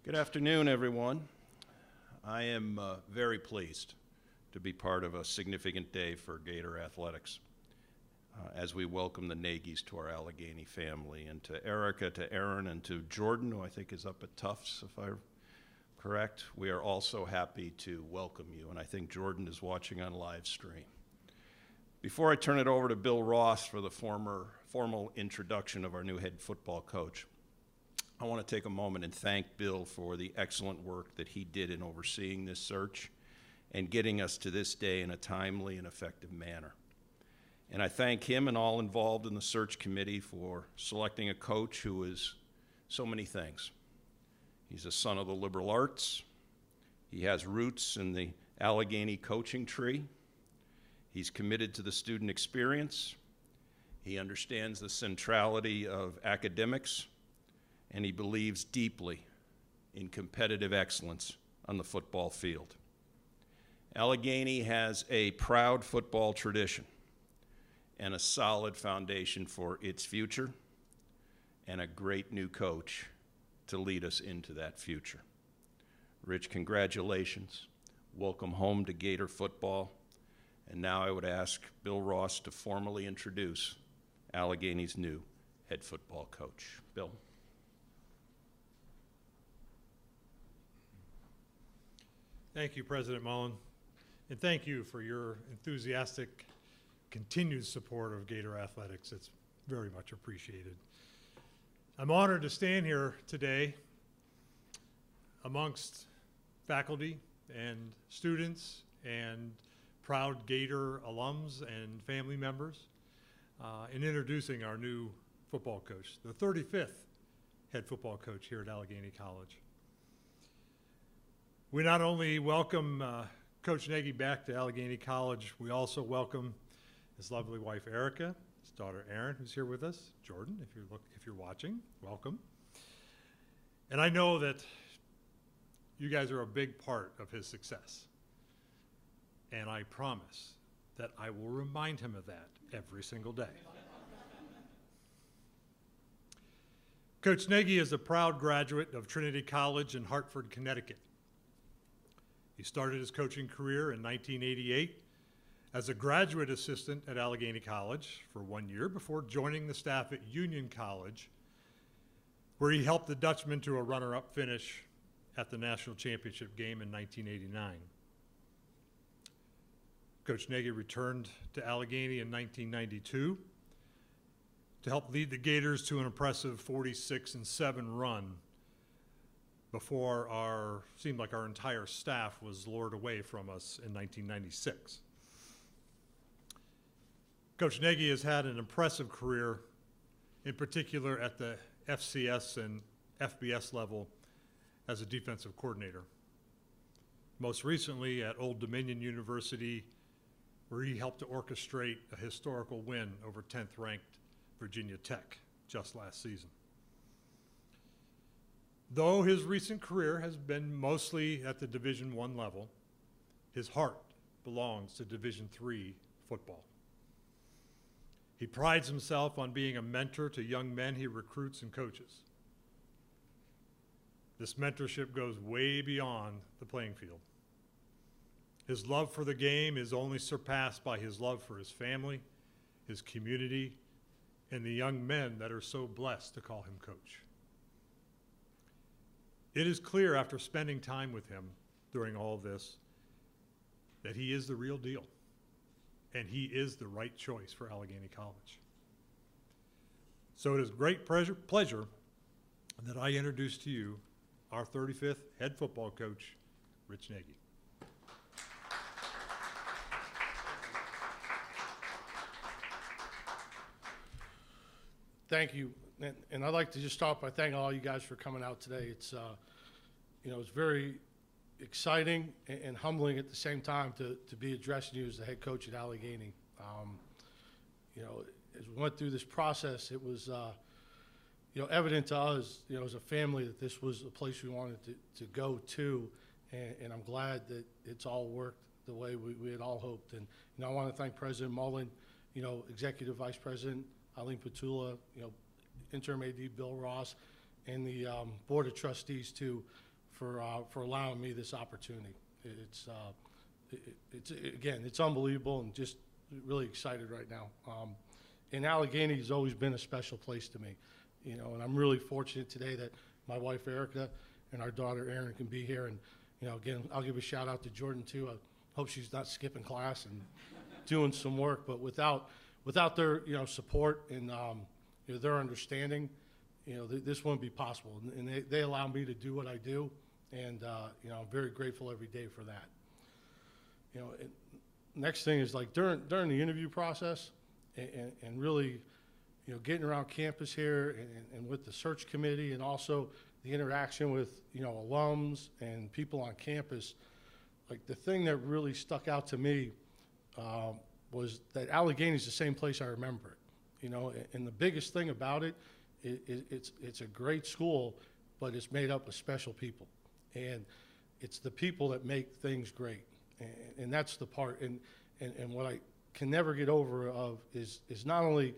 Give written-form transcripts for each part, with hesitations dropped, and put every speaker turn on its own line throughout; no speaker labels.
Good afternoon, everyone. I am very pleased to be part of a significant day for Gator athletics as we welcome the Nagys to our Allegheny family, and to Erica, to Aaron, and to Jordan, who I think is up at Tufts, if I'm correct. We are also happy to welcome you, and I think Jordan is watching on live stream. Before I turn it over to Bill Ross for the formal introduction of our new head football coach, I want to take a moment and thank Bill for the excellent work that he did in overseeing this search and getting us to this day in a timely and effective manner. And I thank him and all involved in the search committee for selecting a coach who is so many things. He's a son of the liberal arts. He has roots in the Allegheny coaching tree. He's committed to the student experience. He understands the centrality of academics, and he believes deeply in competitive excellence on the football field. Allegheny has a proud football tradition and a solid foundation for its future, and a great new coach to lead us into that future. Rich, congratulations. Welcome home to Gator football. And now I would ask Bill Ross to formally introduce Allegheny's new head football coach. Bill.
Thank you, President Mullen, and thank you for your enthusiastic, continued support of Gator athletics. It's very much appreciated. I'm honored to stand here today amongst faculty and students and proud Gator alums and family members in introducing our new football coach, the 35th head football coach here at Allegheny College. We not only welcome Coach Nagy back to Allegheny College, we also welcome his lovely wife Erica, his daughter Erin, who's here with us, Jordan, if you're watching, welcome. And I know that you guys are a big part of his success. And I promise that I will remind him of that every single day. Coach Nagy is a proud graduate of Trinity College in Hartford, Connecticut. He started his coaching career in 1988 as a graduate assistant at Allegheny College for 1 year before joining the staff at Union College, where he helped the Dutchmen to a runner-up finish at the national championship game in 1989. Coach Nagy returned to Allegheny in 1992 to help lead the Gators to an impressive 46-7 run before seemed like our entire staff was lured away from us in 1996. Coach Nagy has had an impressive career, in particular at the FCS and FBS level as a defensive coordinator. Most recently at Old Dominion University, where he helped to orchestrate a historical win over 10th-ranked Virginia Tech just last season. Though his recent career has been mostly at the Division I level, his heart belongs to Division III football. He prides himself on being a mentor to young men he recruits and coaches. This mentorship goes way beyond the playing field. His love for the game is only surpassed by his love for his family, his community, and the young men that are so blessed to call him coach. It is clear after spending time with him during all of this that he is the real deal, and he is the right choice for Allegheny College. So it is great pleasure that I introduce to you our 35th head football coach, Rich Nagy.
Thank you, and I'd like to just start by thanking all you guys for coming out today. It's, it's very exciting and humbling at the same time to be addressing you as the head coach at Allegheny. As we went through this process, it was, evident to us, as a family, that this was a place we wanted to go to, and I'm glad that it's all worked the way we had all hoped. And I want to thank President Mullen, Executive Vice President Eileen Petula, interim AD Bill Ross, and the Board of Trustees too, for allowing me this opportunity. Again, it's unbelievable, and just really excited right now. And Allegheny has always been a special place to me, you know, and I'm really fortunate today that my wife Erica and our daughter Erin can be here. And, you know, again, I'll give a shout out to Jordan too. I hope she's not skipping class and doing some work, but without their, you know, support and you know, their understanding, you know, this wouldn't be possible. And they allow me to do what I do, and you know, I'm very grateful every day for that. You know, next thing is like during the interview process, and really, you know, getting around campus here and with the search committee, and also the interaction with, you know, alums and people on campus. Like the thing that really stuck out to me was that Allegheny is the same place I remember it. You know, and the biggest thing about it, it's a great school, but it's made up of special people, and it's the people that make things great, and that's the part. And what I can never get over of is not only,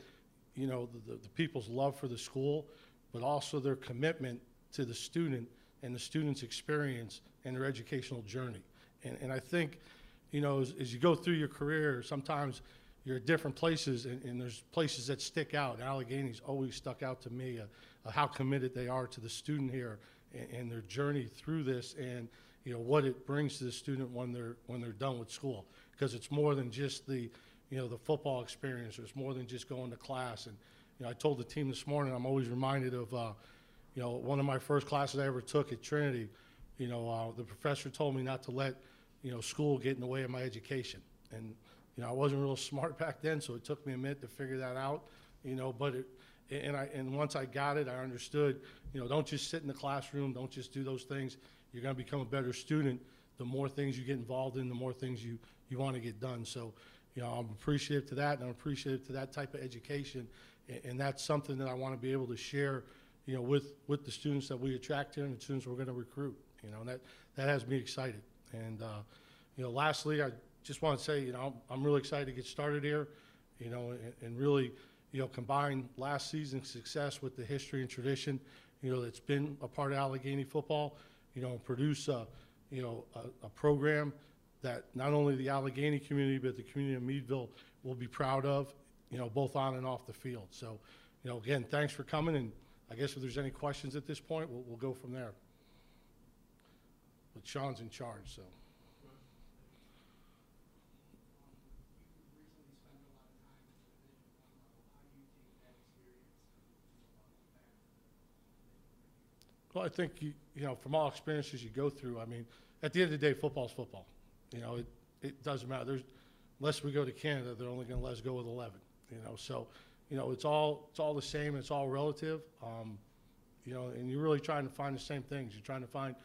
you know, the people's love for the school, but also their commitment to the student and the student's experience and their educational journey. And I think, you know, as you go through your career, sometimes you're at different places, and there's places that stick out. And Allegheny's always stuck out to me, how committed they are to the student here and their journey through this, and, you know, what it brings to the student when they're done with school. Because it's more than just the, you know, the football experience, or it's more than just going to class. And, you know, I told the team this morning, I'm always reminded of, you know, one of my first classes I ever took at Trinity. You know, the professor told me not to let, you know, school get in the way of my education. And, you know, I wasn't real smart back then, so it took me a minute to figure that out, you know, but and once I got it, I understood, you know, don't just sit in the classroom, don't just do those things. You're going to become a better student. The more things you get involved in, the more things you want to get done. So, you know, I'm appreciative to that, and I'm appreciative to that type of education, and that's something that I want to be able to share, you know, with the students that we attract here and the students we're going to recruit, you know, and that has me excited. And, you know, lastly, I just want to say, you know, I'm really excited to get started here, you know, and really, you know, combine last season's success with the history and tradition, you know, that's been a part of Allegheny football, you know, and produce a program that not only the Allegheny community, but the community of Meadville will be proud of, you know, both on and off the field. So, you know, again, thanks for coming, and I guess if there's any questions at this point, we'll go from there. But Sean's in charge, so. Well, I think, you know, from all experiences you go through, I mean, at the end of the day, football's football. You know, it doesn't matter. Unless we go to Canada, they're only going to let us go with 11, you know. So, you know, it's all the same. It's all relative, you know, and you're really trying to find the same things. You're trying to find,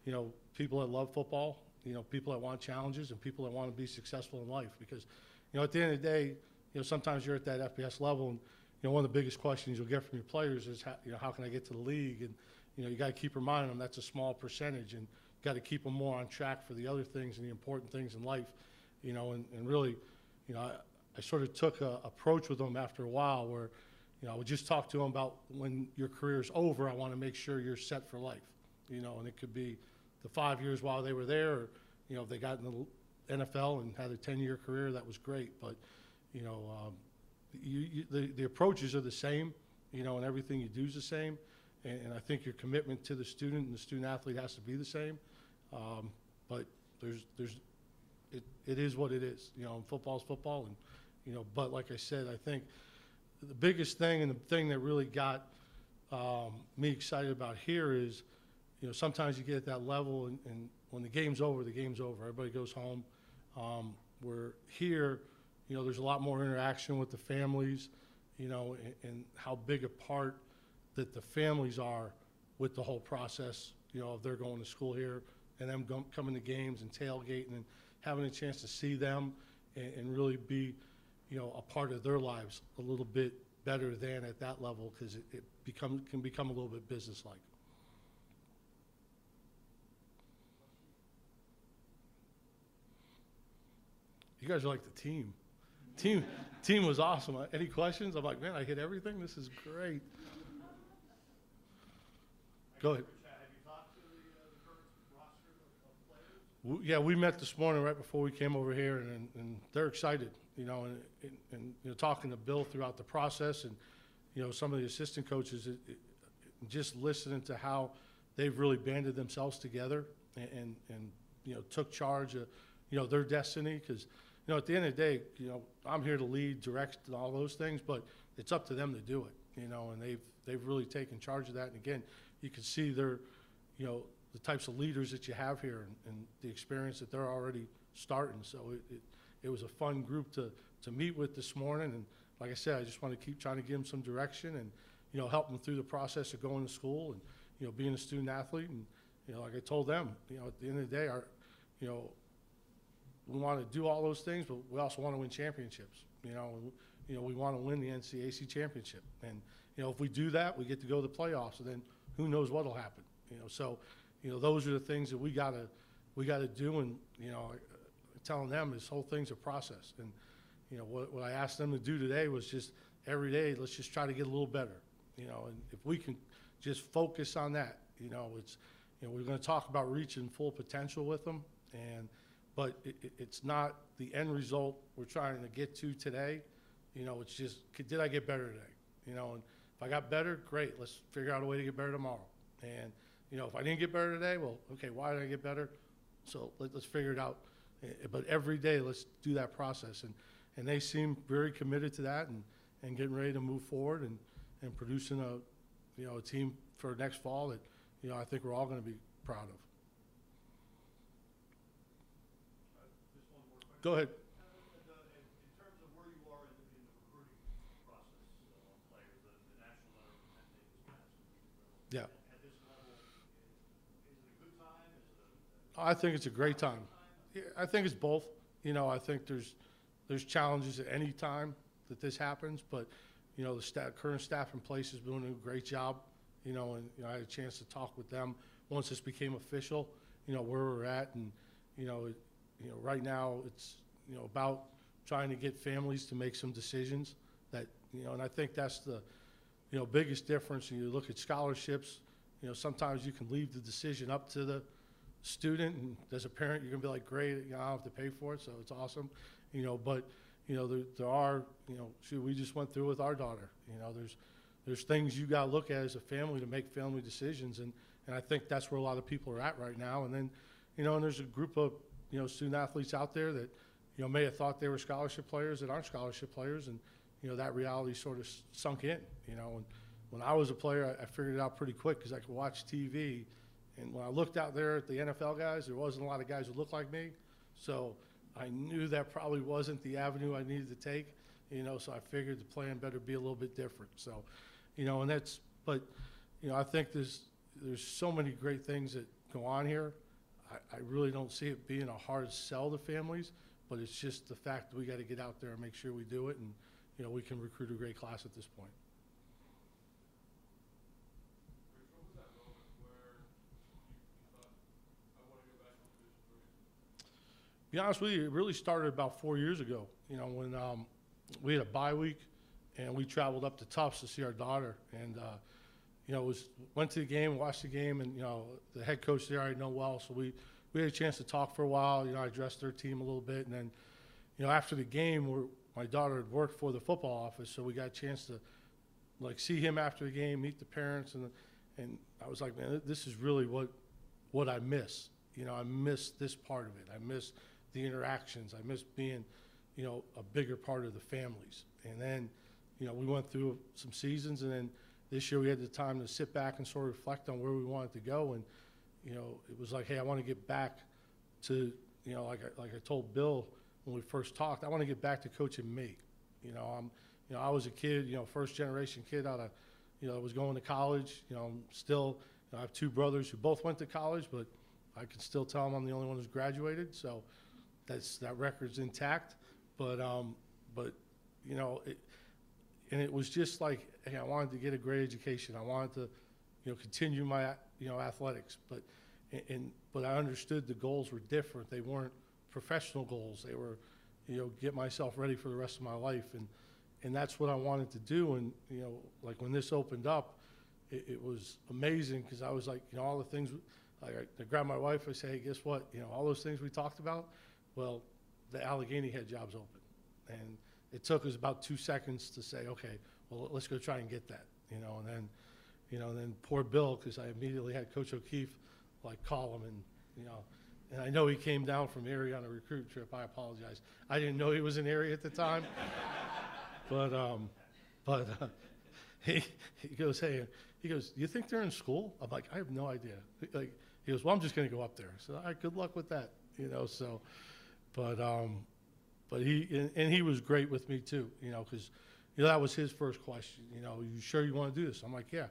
you know, people that love football, you know, people that want challenges, and people that want to be successful in life. Because, you know, at the end of the day, you know, sometimes you're at that FBS level, and, you know, one of the biggest questions you'll get from your players is, you know, how can I get to the league? And, you know, you got to keep reminding them that's a small percentage, and you got to keep them more on track for the other things and the important things in life, you know, and really, you know, I sort of took a approach with them after a while where, you know, I would just talk to them about when your career's over, I want to make sure you're set for life, you know, and it could be the 5 years while they were there, or, you know, if they got in the NFL and had a 10-year career, that was great. But, you know, the approaches are the same, you know, and everything you do is the same. And I think your commitment to the student and the student athlete has to be the same. But it is what it is. You know, football's football, and, you know, but like I said, I think the biggest thing, and the thing that really got me excited about here is, you know, sometimes you get at that level, and when the game's over, the game's over. Everybody goes home. We're here, you know, there's a lot more interaction with the families, you know, and how big a part that the families are with the whole process, you know, if they're going to school here, and them coming to games and tailgating and having a chance to see them and really be, you know, a part of their lives a little bit better than at that level, because it can become a little bit businesslike. You guys are like the team. Team was awesome. Any questions? I'm like, man, I hit everything. This is great. Go ahead.
Have you talked to the current
Yeah, we met this morning right before we came over here, and they're excited, you know, and you know, talking to Bill throughout the process, and you know, some of the assistant coaches, just listening to how they've really banded themselves together and you know, took charge of, you know, their destiny, because you know, at the end of the day, you know, I'm here to lead, direct, and all those things, but it's up to them to do it, you know, and they've really taken charge of that. And again, you can see their, you know, the types of leaders that you have here and the experience that they're already starting. So it was a fun group to meet with this morning. And like I said, I just want to keep trying to give them some direction and, you know, help them through the process of going to school and, you know, being a student athlete. And, you know, like I told them, you know, at the end of the day, you know, we want to do all those things, but we also want to win championships, you know, we want to win the NCAC championship. And, you know, if we do that, we get to go to the playoffs, and then who knows what'll happen, you know. So, you know, those are the things that we gotta do. And, you know, telling them this whole thing's a process. And, you know, what I asked them to do today was just every day, let's just try to get a little better, you know. And if we can just focus on that, you know, you know, we're going to talk about reaching full potential with them, but it's not the end result we're trying to get to today. You know, it's just, did I get better today? You know, and if I got better, great. Let's figure out a way to get better tomorrow. And, you know, if I didn't get better today, well, okay, why did I get better? So let's figure it out. But every day, let's do that process. And they seem very committed to that and getting ready to move forward and producing a team for next fall that, you know, I think we're all going to be proud of.
Just one more question.
Go ahead.
In terms of where you are in the recruiting process on players, the national letter from Penn State this past week.
Yeah.
At this level, is it a good time? Is it
I think it's a great time. Yeah, I think it's both. You know, I think there's challenges at any time that this happens, but, you know, the current staff in place is doing a great job, you know, and you know, I had a chance to talk with them once this became official, you know, where we're at. And, you know, right now it's, you know, about trying to get families to make some decisions that, you know, and I think that's the, you know, biggest difference. When you look at scholarships, you know, sometimes you can leave the decision up to the student, and as a parent, you're gonna be like, great, you know, I don't have to pay for it, so it's awesome, you know. But, you know, there are, you know, we just went through with our daughter, you know, there's things you gotta look at as a family to make family decisions, and I think that's where a lot of people are at right now. And then, you know, and there's a group of, you know, student athletes out there that, you know, may have thought they were scholarship players that aren't scholarship players, and, you know, that reality sort of sunk in, you know. And when I was a player, I figured it out pretty quick because I could watch TV. And when I looked out there at the NFL guys, there wasn't a lot of guys who looked like me. So I knew that probably wasn't the avenue I needed to take, you know, so I figured the plan better be a little bit different. So, you know, but, you know, I think there's so many great things that go on here. I really don't see it being a hard sell to families, but it's just the fact that we got to get out there and make sure we do it, and, you know, we can recruit a great class at this point.
what was that moment where you thought, I want to go back on Division III?
To be honest with you, it really started about 4 years ago, you know, when we had a bye week and we traveled up to Tufts to see our daughter. And, you know, went to the game, watched the game, and, you know, the head coach there I know well, so we had a chance to talk for a while. You know, I addressed their team a little bit, and then, you know, after the game, my daughter had worked for the football office, so we got a chance to, like, see him after the game, meet the parents, and I was like, man, this is really what I miss. You know, I miss this part of it. I miss the interactions. I miss being, you know, a bigger part of the families. And then, you know, we went through some seasons, and then this year we had the time to sit back and sort of reflect on where we wanted to go. And, you know, it was like, hey, I want to get back to, you know, like I told Bill when we first talked, I want to get back to coaching me. You know, I was a kid, you know, first generation kid out of, you know, was going to college. You know, I'm still, you know, I have two brothers who both went to college, but I can still tell them I'm the only one who's graduated. So that record's intact. But you know, it was just like, hey, I wanted to get a great education. I wanted to, you know, continue my, you know, athletics. But I understood the goals were different. They weren't professional goals. They were, you know, get myself ready for the rest of my life. And that's what I wanted to do. And, you know, like when this opened up, it was amazing because I was like, you know, all the things I grab my wife, I say, hey, guess what? You know, all those things we talked about, well, the Allegheny had jobs open. And it took us about 2 seconds to say, okay, well, let's go try and get that, you know, and then poor Bill, because I immediately had Coach O'Keefe, like, call him, and, you know, and I know he came down from Erie on a recruit trip. I apologize. I didn't know he was in Erie at the time. but he goes, hey, he goes, do you think they're in school? I'm like, I have no idea. Like, he goes, well, I'm just going to go up there. So, all right, good luck with that, you know, so, but he was great with me too, you know, because, you know, that was his first question, you know, you sure you want to do this? I'm like, yeah.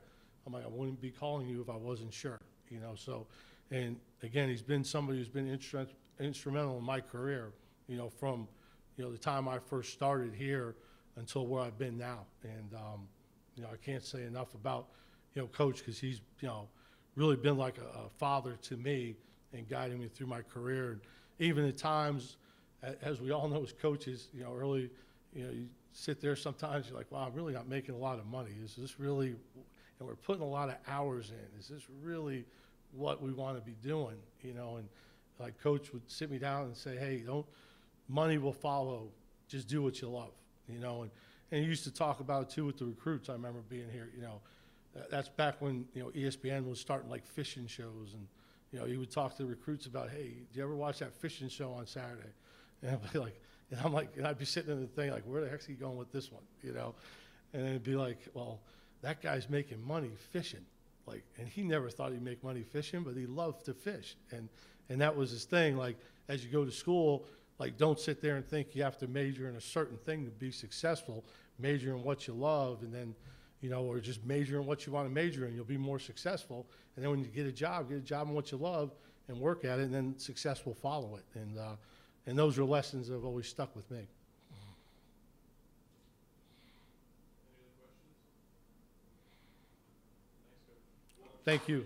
I'm like, I wouldn't be calling you if I wasn't sure, you know, so, and again, he's been somebody who's been instrumental in my career, you know, from, you know, the time I first started here until where I've been now. And, you know, I can't say enough about, you know, Coach, because he's, you know, really been like a father to me and guiding me through my career. And even at times, as we all know as coaches, you know, early, you know, you sit there sometimes, you're like, wow, I'm really not making a lot of money. Is this really, and we're putting a lot of hours in, is this really what we want to be doing, you know? And like Coach would sit me down and say, hey, money will follow, just do what you love, you know? And he used to talk about it too with the recruits. I remember being here, you know, that's back when, you know, ESPN was starting like fishing shows, and, you know, he would talk to the recruits about, hey, do you ever watch that fishing show on Saturday? And I'd be sitting in the thing like, where the heck's he going with this one, you know? And it'd be like, well, that guy's making money fishing. Like, and he never thought he'd make money fishing, but he loved to fish. And that was his thing. Like, as you go to school, like, don't sit there and think you have to major in a certain thing to be successful. Major in what you love, and then, you know, or just major in what you want to major in. You'll be more successful. And then when you get a job in what you love and work at it, and then success will follow it. And those are lessons that have always stuck with me.
Any other questions? Thanks, Coach.
Thank you.